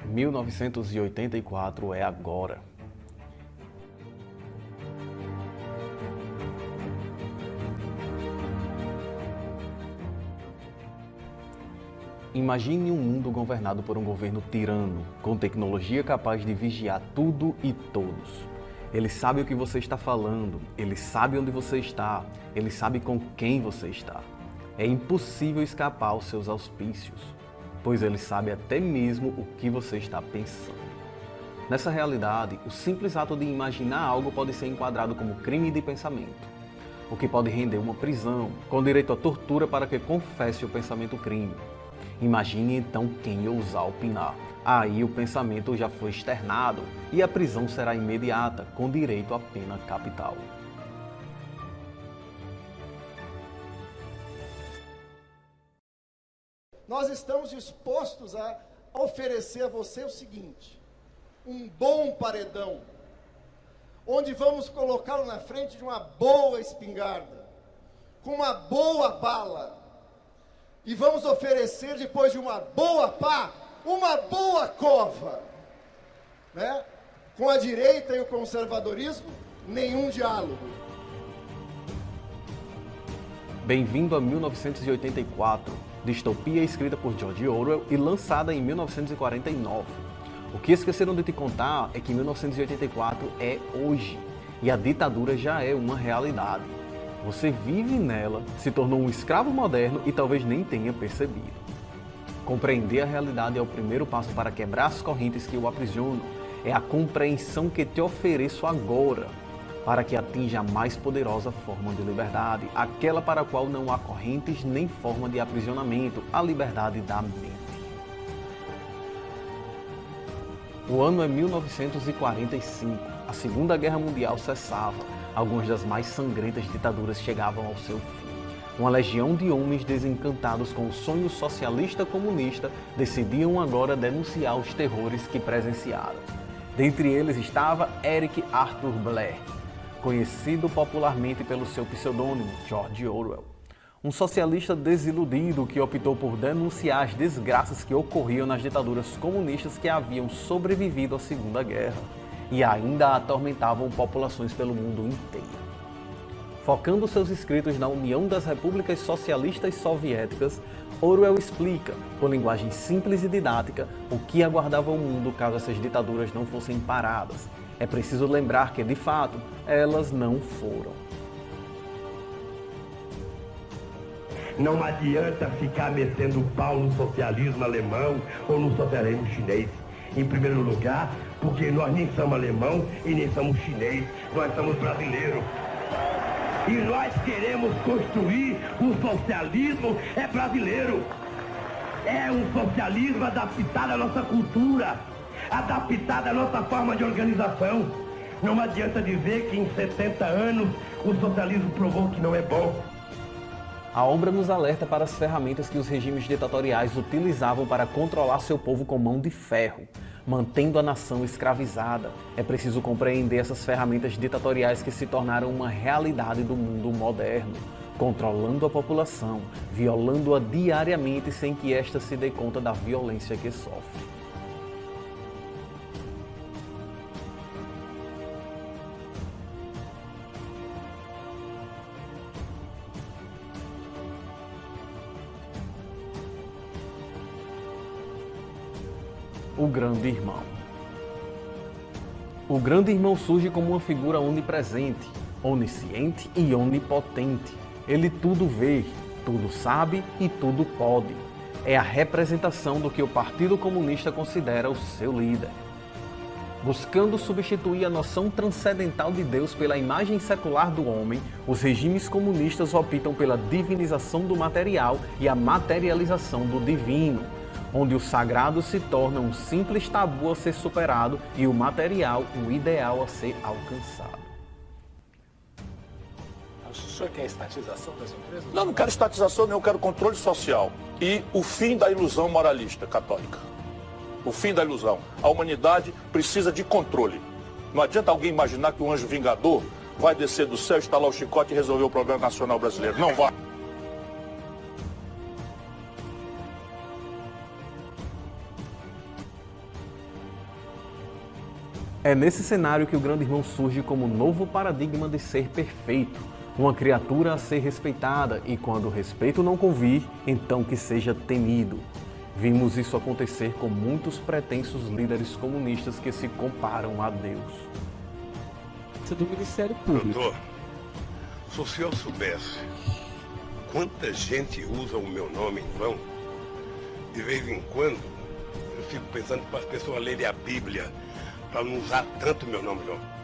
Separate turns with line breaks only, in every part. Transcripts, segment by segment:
1984 é agora. Imagine um mundo governado por um governo tirano, com tecnologia capaz de vigiar tudo e todos. Ele sabe o que você está falando, ele sabe onde você está, ele sabe com quem você está. É impossível escapar aos seus auspícios, pois ele sabe até mesmo o que você está pensando. Nessa realidade, o simples ato de imaginar algo pode ser enquadrado como crime de pensamento, o que pode render uma prisão, com direito à tortura para que confesse o pensamento-crime. Imagine então quem ousar opinar. Aí o pensamento já foi externado e a prisão será imediata, com direito à pena capital.
Nós estamos dispostos a oferecer a você o seguinte: um bom paredão, onde vamos colocá-lo na frente de uma boa espingarda, com uma boa bala, e vamos oferecer, depois de uma boa pá, uma boa cova, né? Com a direita e o conservadorismo, nenhum diálogo.
Bem-vindo a 1984, distopia escrita por George Orwell e lançada em 1949. O que esqueceram de te contar é que 1984 é hoje, e a ditadura já é uma realidade. Você vive nela, se tornou um escravo moderno e talvez nem tenha percebido. Compreender a realidade é o primeiro passo para quebrar as correntes que o aprisionam. É a compreensão que te ofereço agora, para que atinja a mais poderosa forma de liberdade, aquela para a qual não há correntes nem forma de aprisionamento, a liberdade da mente. O ano é 1945, a Segunda Guerra Mundial cessava. Algumas das mais sangrentas ditaduras chegavam ao seu fim. Uma legião de homens desencantados com o sonho socialista comunista decidiam agora denunciar os terrores que presenciaram. Dentre eles estava Eric Arthur Blair, conhecido popularmente pelo seu pseudônimo George Orwell. Um socialista desiludido que optou por denunciar as desgraças que ocorriam nas ditaduras comunistas que haviam sobrevivido à Segunda Guerra e ainda atormentavam populações pelo mundo inteiro. Focando seus escritos na União das Repúblicas Socialistas Soviéticas, Orwell explica, por linguagem simples e didática, o que aguardava o mundo caso essas ditaduras não fossem paradas. É preciso lembrar que, de fato, elas não foram.
Não adianta ficar metendo o pau no socialismo alemão ou no socialismo chinês. Em primeiro lugar, porque nós nem somos alemão e nem somos chinês, nós somos brasileiros. E nós queremos construir um socialismo brasileiro. É um socialismo adaptado à nossa cultura, adaptado à nossa forma de organização. Não adianta dizer que em 70 anos o socialismo provou que não é bom.
A obra nos alerta para as ferramentas que os regimes ditatoriais utilizavam para controlar seu povo com mão de ferro, mantendo a nação escravizada. É preciso compreender essas ferramentas ditatoriais que se tornaram uma realidade do mundo moderno, controlando a população, violando-a diariamente sem que esta se dê conta da violência que sofre. O Grande Irmão. O Grande Irmão surge como uma figura onipresente, onisciente e onipotente. Ele tudo vê, tudo sabe e tudo pode. É a representação do que o Partido Comunista considera o seu líder. Buscando substituir a noção transcendental de Deus pela imagem secular do homem, os regimes comunistas optam pela divinização do material e a materialização do divino, onde o sagrado se torna um simples tabu a ser superado e o material um ideal a ser alcançado.
O senhor quer estatização das empresas?
Não quero estatização, eu quero controle social e o fim da ilusão moralista católica. O fim da ilusão. A humanidade precisa de controle. Não adianta alguém imaginar que um anjo vingador vai descer do céu, estalar o chicote e resolver o problema nacional brasileiro. Não vai.
É nesse cenário que o Grande Irmão surge como novo paradigma de ser perfeito, uma criatura a ser respeitada e, quando o respeito não convir, então que seja temido. Vimos isso acontecer com muitos pretensos líderes comunistas que se comparam a Deus.
Isso é do Ministério Público.
Doutor, se o senhor soubesse quanta gente usa o meu nome em vão, de vez em quando eu fico pensando para as pessoas lerem a Bíblia, para não usar tanto meu nome não.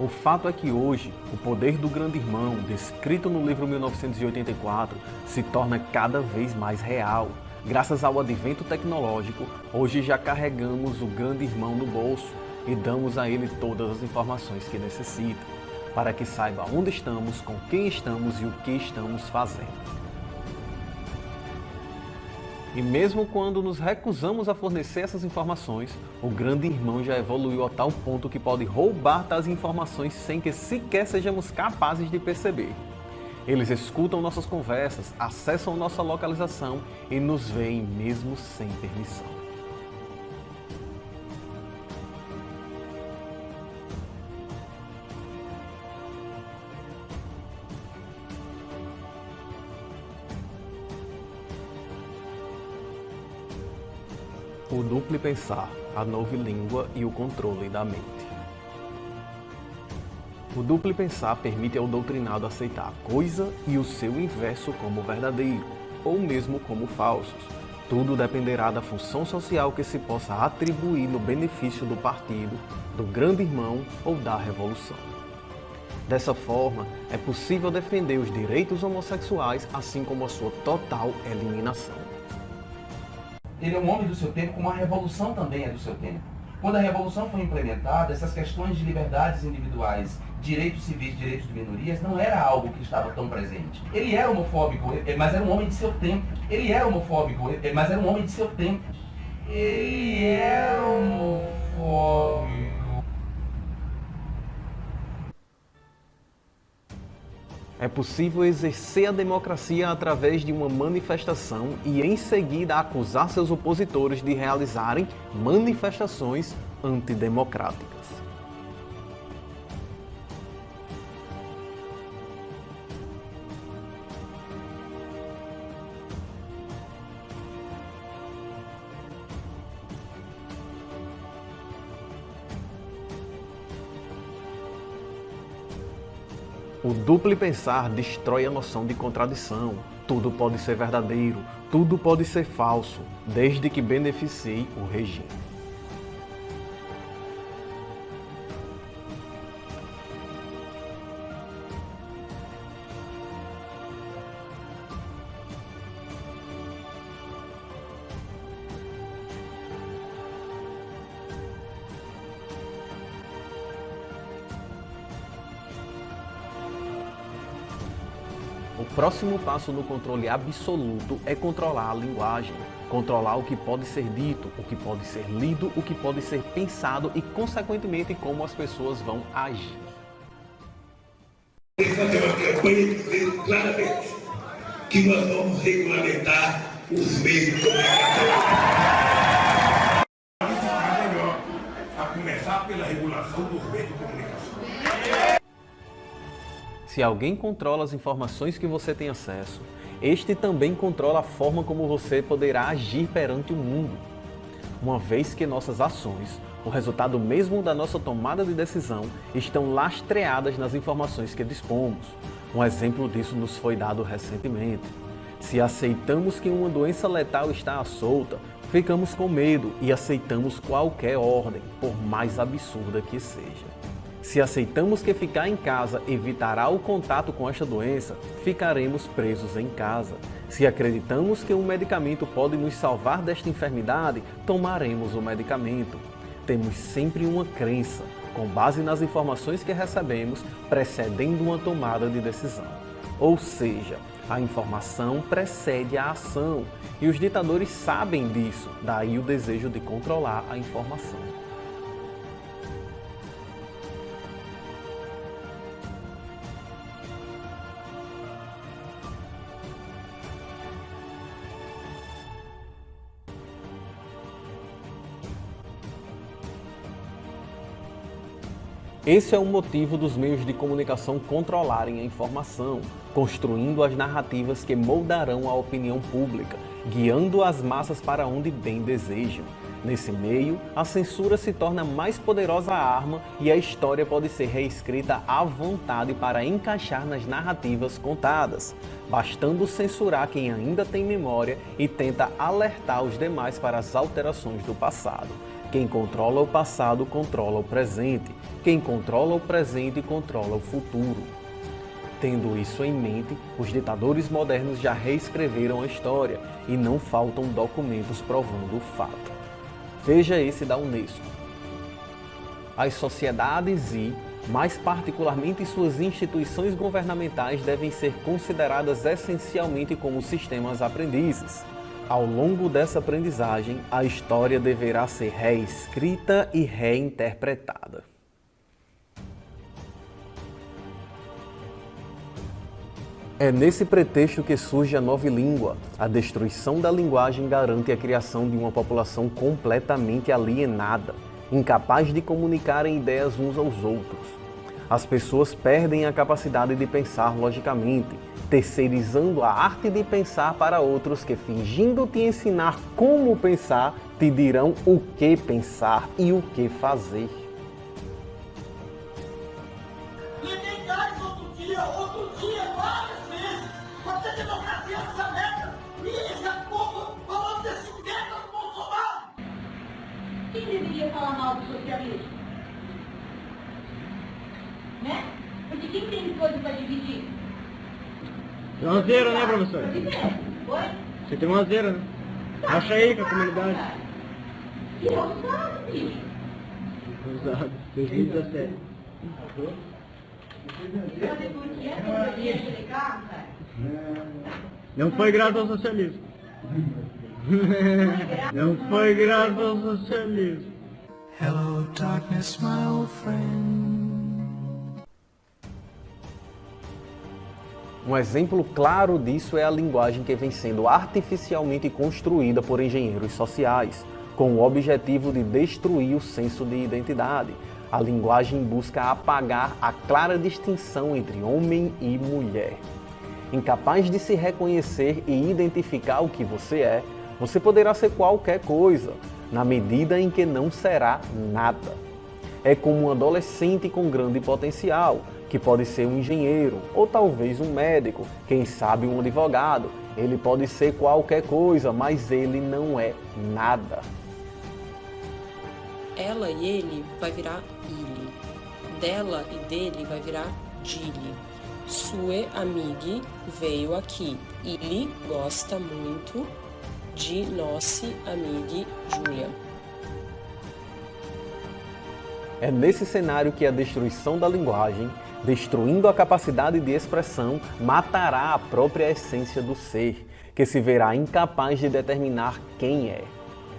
O fato é que hoje, o poder do Grande Irmão, descrito no livro 1984, se torna cada vez mais real. Graças ao advento tecnológico, hoje já carregamos o Grande Irmão no bolso e damos a ele todas as informações que necessita, para que saiba onde estamos, com quem estamos e o que estamos fazendo. E mesmo quando nos recusamos a fornecer essas informações, o Grande Irmão já evoluiu a tal ponto que pode roubar tais informações sem que sequer sejamos capazes de perceber. Eles escutam nossas conversas, acessam nossa localização e nos veem mesmo sem permissão. O duplo pensar, a nova língua e o controle da mente. O duplo pensar permite ao doutrinado aceitar a coisa e o seu inverso como verdadeiro, ou mesmo como falsos. Tudo dependerá da função social que se possa atribuir no benefício do partido, do Grande Irmão ou da Revolução. Dessa forma, é possível defender os direitos homossexuais, assim como a sua total eliminação.
Ele é um homem do seu tempo, como a revolução também é do seu tempo. Quando a revolução foi implementada, essas questões de liberdades individuais, direitos civis, direitos de minorias, não era algo que estava tão presente. Ele era homofóbico, mas era um homem de seu tempo. Ele era homofóbico, mas era um homem de seu tempo. Ele era homofóbico.
É possível exercer a democracia através de uma manifestação e, em seguida, acusar seus opositores de realizarem manifestações antidemocráticas. O duplo pensar destrói a noção de contradição. Tudo pode ser verdadeiro, tudo pode ser falso, desde que beneficie o regime. O próximo passo no controle absoluto é controlar a linguagem. Controlar o que pode ser dito, o que pode ser lido, o que pode ser pensado e, consequentemente, como as pessoas vão agir.
Tem que fazer uma campanha dizendo claramente que nós vamos regulamentar os meios de comunicação. É melhor a começar pela regulação dos meios de comunicação.
Se alguém controla as informações que você tem acesso, este também controla a forma como você poderá agir perante o mundo. Uma vez que nossas ações, o resultado mesmo da nossa tomada de decisão, estão lastreadas nas informações que dispomos. Um exemplo disso nos foi dado recentemente. Se aceitamos que uma doença letal está à solta, ficamos com medo e aceitamos qualquer ordem, por mais absurda que seja. Se aceitamos que ficar em casa evitará o contato com esta doença, ficaremos presos em casa. Se acreditamos que um medicamento pode nos salvar desta enfermidade, tomaremos o medicamento. Temos sempre uma crença, com base nas informações que recebemos, precedendo uma tomada de decisão. Ou seja, a informação precede a ação, e os ditadores sabem disso, daí o desejo de controlar a informação. Esse é o motivo dos meios de comunicação controlarem a informação, construindo as narrativas que moldarão a opinião pública, guiando as massas para onde bem desejam. Nesse meio, a censura se torna mais poderosa arma e a história pode ser reescrita à vontade para encaixar nas narrativas contadas, bastando censurar quem ainda tem memória e tenta alertar os demais para as alterações do passado. Quem controla o passado controla o presente, quem controla o presente controla o futuro. Tendo isso em mente, os ditadores modernos já reescreveram a história e não faltam documentos provando o fato. Veja esse da Unesco. As sociedades e, mais particularmente suas instituições governamentais, devem ser consideradas essencialmente como sistemas aprendizes. Ao longo dessa aprendizagem, a história deverá ser reescrita e reinterpretada. É nesse pretexto que surge a nova língua. A destruição da linguagem garante a criação de uma população completamente alienada, incapaz de comunicarem ideias uns aos outros. As pessoas perdem a capacidade de pensar logicamente, terceirizando a arte de pensar para outros que, fingindo te ensinar como pensar, te dirão o que pensar e o que fazer.
Liguei gás outro dia, várias vezes. Mas a democracia dessa merda. E esse povo falando desse merda do Bolsonaro. Quem deveria falar mal do socialismo? Né? Porque quem tem coisa para dividir?
Tem uma zero, né, professor?
Oi?
Você tem uma zero, né? Acha aí com a comunidade.
Que ousado, bicho.
Ousado, 2017. Não foi graças ao socialismo. Não foi graças ao socialismo.
Hello, darkness, my old friend.
Um exemplo claro disso é a linguagem que vem sendo artificialmente construída por engenheiros sociais, com o objetivo de destruir o senso de identidade. A linguagem busca apagar a clara distinção entre homem e mulher. Incapaz de se reconhecer e identificar o que você é, você poderá ser qualquer coisa, na medida em que não será nada. É como um adolescente com grande potencial, que pode ser um engenheiro, ou talvez um médico, quem sabe um advogado. Ele pode ser qualquer coisa, mas ele não é nada.
Ela e ele vai virar ele. Dela e dele vai virar dile. Sue amigue veio aqui. Ele gosta muito de nosse amigue Julia.
É nesse cenário que a destruição da linguagem, destruindo a capacidade de expressão, matará a própria essência do ser, que se verá incapaz de determinar quem é.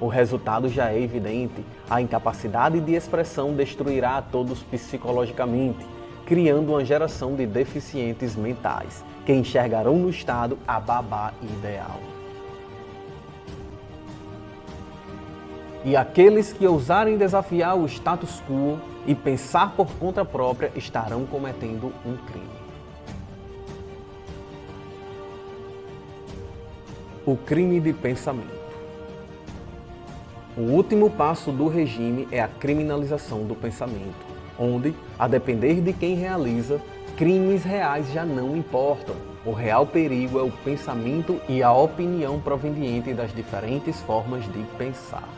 O resultado já é evidente. A incapacidade de expressão destruirá a todos psicologicamente, criando uma geração de deficientes mentais, que enxergarão no Estado a babá ideal. E aqueles que ousarem desafiar o status quo e pensar por conta própria estarão cometendo um crime. O crime de pensamento. O último passo do regime é a criminalização do pensamento, onde, a depender de quem realiza, crimes reais já não importam. O real perigo é o pensamento e a opinião proveniente das diferentes formas de pensar.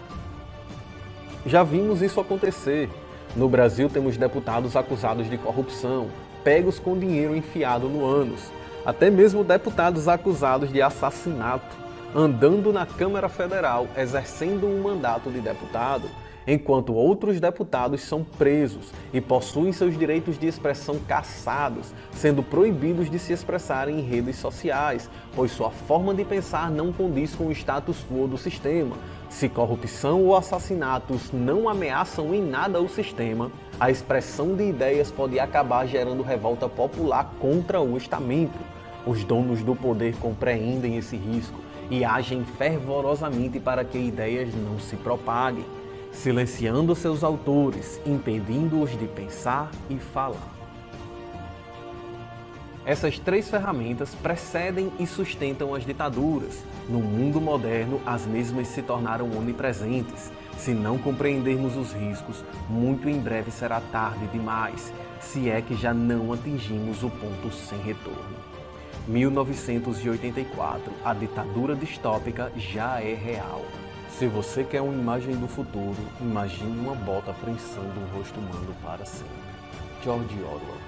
Já vimos isso acontecer. No Brasil temos deputados acusados de corrupção, pegos com dinheiro enfiado no ânus. Até mesmo deputados acusados de assassinato, andando na Câmara Federal, exercendo um mandato de deputado, enquanto outros deputados são presos e possuem seus direitos de expressão cassados, sendo proibidos de se expressarem em redes sociais, pois sua forma de pensar não condiz com o status quo do sistema. Se corrupção ou assassinatos não ameaçam em nada o sistema, a expressão de ideias pode acabar gerando revolta popular contra o estamento. Os donos do poder compreendem esse risco e agem fervorosamente para que ideias não se propaguem. silenciando seus autores, impedindo-os de pensar e falar. Essas três ferramentas precedem e sustentam as ditaduras. No mundo moderno, as mesmas se tornaram onipresentes. Se não compreendermos os riscos, muito em breve será tarde demais, se é que já não atingimos o ponto sem retorno. 1984, a ditadura distópica já é real. Se você quer uma imagem do futuro, imagine uma bota prensando um rosto humano para sempre. George Orwell.